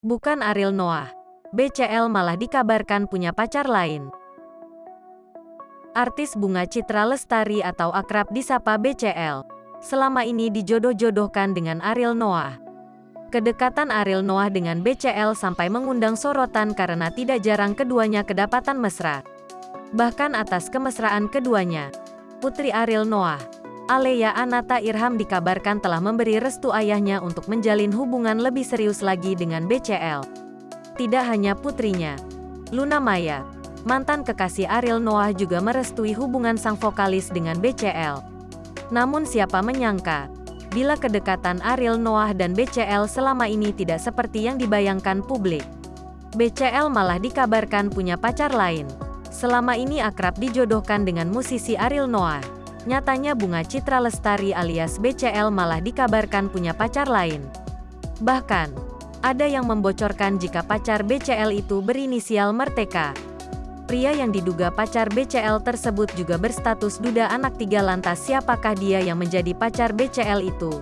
Bukan Ariel Noah. BCL malah dikabarkan punya pacar lain. Artis Bunga Citra Lestari atau akrab disapa BCL, selama ini dijodoh-jodohkan dengan Ariel Noah. Kedekatan Ariel Noah dengan BCL sampai mengundang sorotan karena tidak jarang keduanya kedapatan mesra. Bahkan atas kemesraan keduanya, putri Ariel Noah, Alea Anata Irham dikabarkan telah memberi restu ayahnya untuk menjalin hubungan lebih serius lagi dengan BCL. Tidak hanya putrinya, Luna Maya, mantan kekasih Ariel Noah juga merestui hubungan sang vokalis dengan BCL. Namun siapa menyangka, bila kedekatan Ariel Noah dan BCL selama ini tidak seperti yang dibayangkan publik. BCL malah dikabarkan punya pacar lain. Selama ini akrab dijodohkan dengan musisi Ariel Noah. Nyatanya Bunga Citra Lestari alias BCL malah dikabarkan punya pacar lain. Bahkan, ada yang membocorkan jika pacar BCL itu berinisial Merteka. Pria yang diduga pacar BCL tersebut juga berstatus duda anak 3, lantas siapakah dia yang menjadi pacar BCL itu?